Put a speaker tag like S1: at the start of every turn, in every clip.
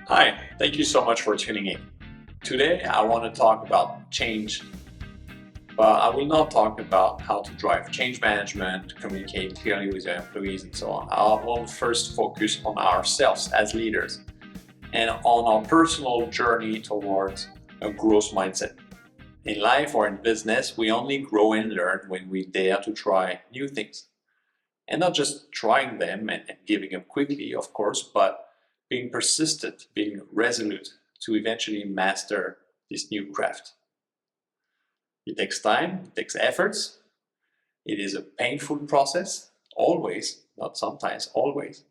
S1: Hi, thank you so much for tuning in. Today I want to talk about change, but I will not talk about how to drive change management, communicate clearly with your employees, and so on. I want to first focus on ourselves as leaders and on our personal journey towards a growth mindset. In life or in business, we only grow and learn when we dare to try new things. And not just trying them and giving up quickly, of course, but being persistent, being resolute to eventually master this new craft. It takes time, it takes efforts. It is a painful process, always, not sometimes, always.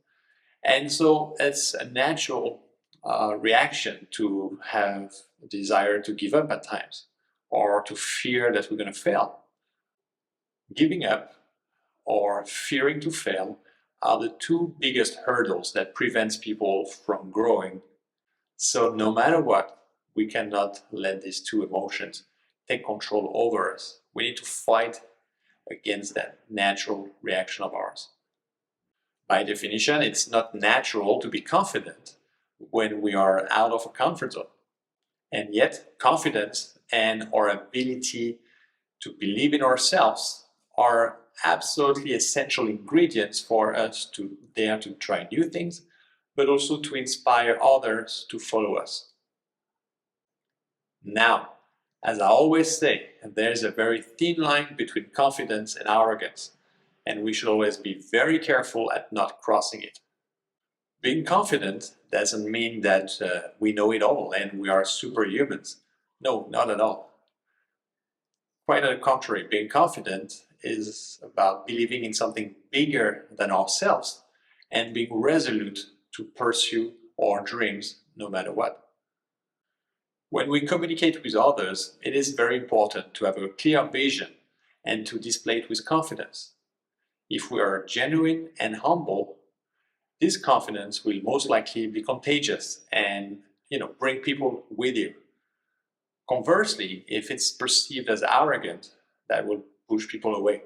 S1: And so it's a natural reaction to have a desire to give up at times or to fear that we're going to fail. Giving up or fearing to fail are the two biggest hurdles that prevents people from growing. So no matter what, we cannot let these two emotions take control over us. We need to fight against that natural reaction of ours. By definition, it's not natural to be confident when we are out of a comfort zone. And yet, confidence and our ability to believe in ourselves are absolutely essential ingredients for us to dare to try new things, but also to inspire others to follow us. Now, as I always say, there's a very thin line between confidence and arrogance, and we should always be very careful at not crossing it. Being confident doesn't mean that we know it all and we are superhumans. No, not at all. Quite on the contrary, being confident is about believing in something bigger than ourselves and being resolute to pursue our dreams no matter what. When we communicate with others, it is very important to have a clear vision and to display it with confidence. If we are genuine and humble, this confidence will most likely be contagious and bring people with you. Conversely, if it's perceived as arrogant, that will push people away.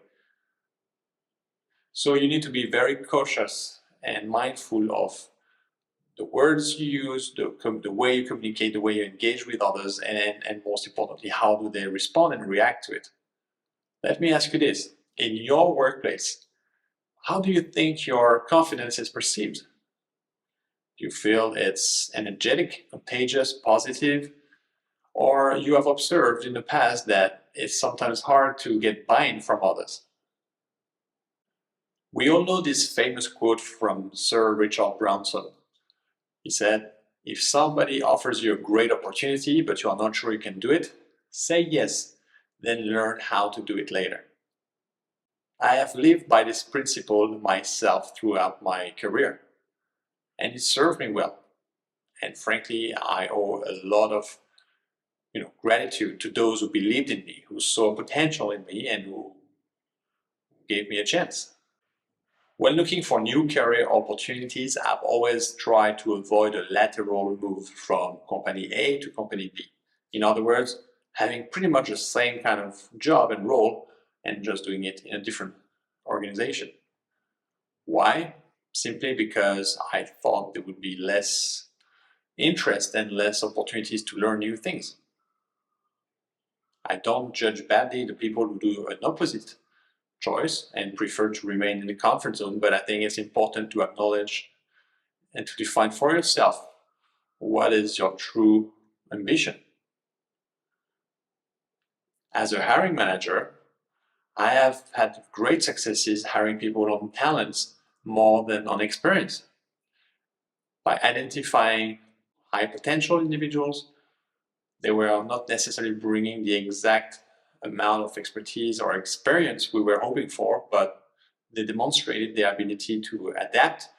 S1: So you need to be very cautious and mindful of the words you use, the way you communicate, the way you engage with others, and most importantly, how do they respond and react to it. Let me ask you this. In your workplace, how do you think your confidence is perceived? Do you feel it's energetic, contagious, positive? Or you have observed in the past that it's sometimes hard to get buy-in from others? We all know this famous quote from Sir Richard Branson. He said, "If somebody offers you a great opportunity but you are not sure you can do it, say yes, then learn how to do it later." I have lived by this principle myself throughout my career, and it served me well. And frankly, I owe a lot of gratitude to those who believed in me, who saw potential in me, and who gave me a chance. When looking for new career opportunities, I've always tried to avoid a lateral move from company A to company B. In other words, having pretty much the same kind of job and role and just doing it in a different organization. Why? Simply because I thought there would be less interest and less opportunities to learn new things. I don't judge badly the people who do an opposite choice and prefer to remain in the comfort zone, but I think it's important to acknowledge and to define for yourself what is your true ambition. As a hiring manager, I have had great successes hiring people on talents more than on experience. By identifying high potential individuals, they were not necessarily bringing the exact amount of expertise or experience we were hoping for, but they demonstrated their ability to adapt,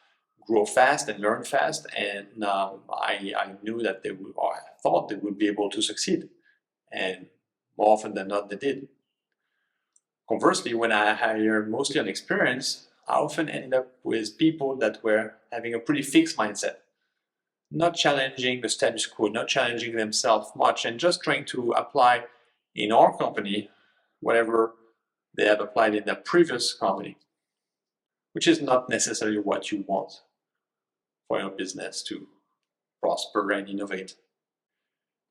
S1: grow fast, and learn fast. And I knew that they would, or I thought they would be able to succeed. And more often than not, they did. Conversely, when I hired mostly on experience, I often ended up with people that were having a pretty fixed mindset, not challenging the status quo, not challenging themselves much, and just trying to apply in our company whatever they have applied in their previous company, which is not necessarily what you want for your business to prosper, and innovate.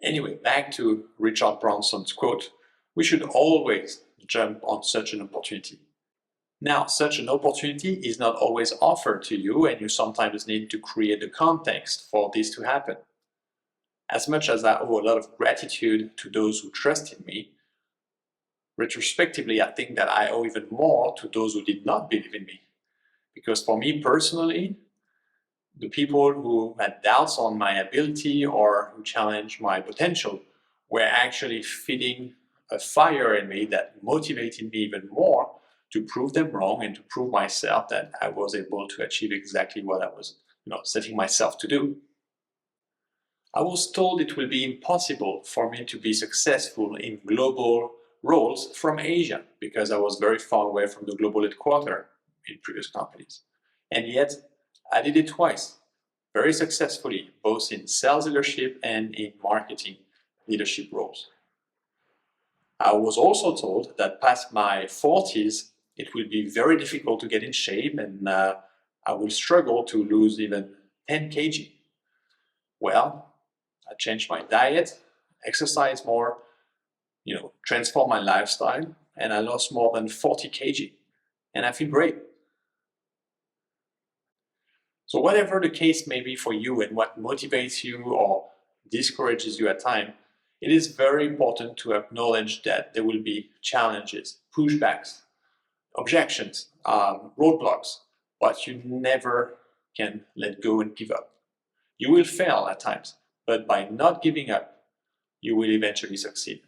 S1: Anyway, back to Richard Branson's quote, we should always jump on such an opportunity. Now, such an opportunity is not always offered to you, and you sometimes need to create the context for this to happen. As much as I owe a lot of gratitude to those who trusted me, retrospectively, I think that I owe even more to those who did not believe in me. Because for me personally, the people who had doubts on my ability or who challenged my potential were actually feeding a fire in me that motivated me even more to prove them wrong and to prove myself that I was able to achieve exactly what I was setting myself to do. I was told it will be impossible for me to be successful in global roles from Asia because I was very far away from the global headquarters in previous companies. And yet, I did it twice, very successfully, both in sales leadership and in marketing leadership roles. I was also told that past my 40s, it will be very difficult to get in shape and I will struggle to lose even 10 kg. Well, I changed my diet, exercised more, transformed my lifestyle, and I lost more than 40 kg. And I feel great. So whatever the case may be for you and what motivates you or discourages you at times, it is very important to acknowledge that there will be challenges, pushbacks, objections, roadblocks, but you never can let go and give up. You will fail at times, but by not giving up, you will eventually succeed.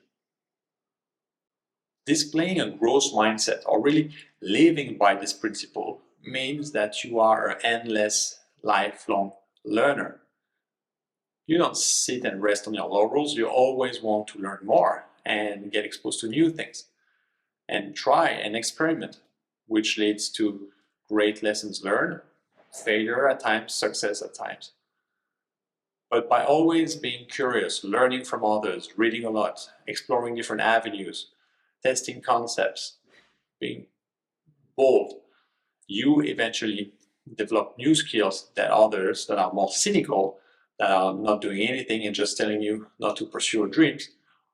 S1: Displaying a growth mindset or really living by this principle means that you are an endless, lifelong learner. You don't sit and rest on your laurels. You always want to learn more and get exposed to new things and try and experiment, which leads to great lessons learned, failure at times, success at times. But by always being curious, learning from others, reading a lot, exploring different avenues, testing concepts, being bold, you eventually develop new skills that others that are more cynical, that are not doing anything and just telling you not to pursue your dreams,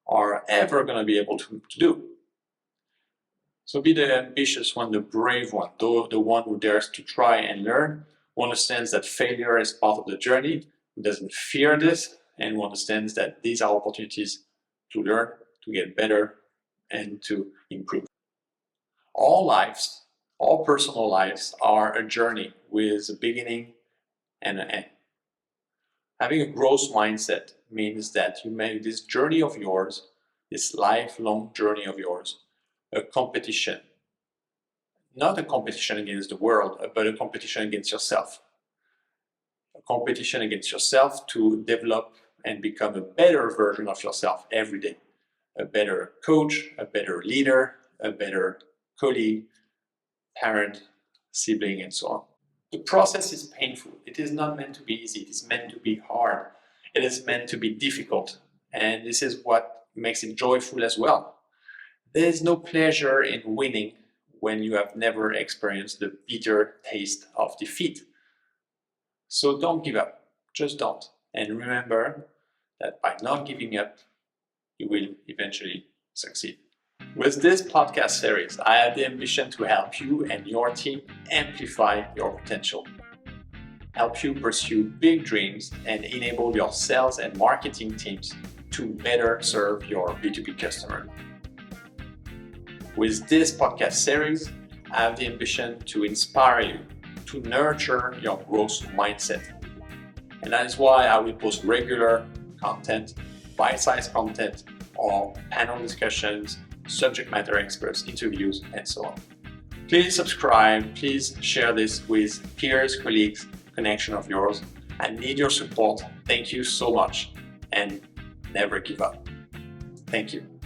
S1: are ever going to be able to do. So be the ambitious one, the brave one, the one who dares to try and learn, who understands that failure is part of the journey, who doesn't fear this, and who understands that these are opportunities to learn, to get better, and to improve. All lives, all personal lives are a journey with a beginning and an end. Having a growth mindset means that you make this journey of yours, this lifelong journey of yours, a competition. Not a competition against the world, but a competition against yourself. A competition against yourself to develop and become a better version of yourself every day. A better coach, a better leader, a better colleague, parent, sibling, and so on. The process is painful. It is not meant to be easy. It is meant to be hard. It is meant to be difficult. And this is what makes it joyful as well. There is no pleasure in winning when you have never experienced the bitter taste of defeat. So don't give up. Just don't. And remember that by not giving up, you will eventually succeed. With this podcast series, I have the ambition to help you and your team amplify your potential, help you pursue big dreams, and enable your sales and marketing teams to better serve your B2B customer. With this podcast series, I have the ambition to inspire you to nurture your growth mindset. And that is why I will post regular content, bite-sized content, or panel discussions, subject matter experts, interviews, and so on. Please subscribe, please share this with peers, colleagues, connection of yours. I need your support. Thank you so much, and never give up. Thank you.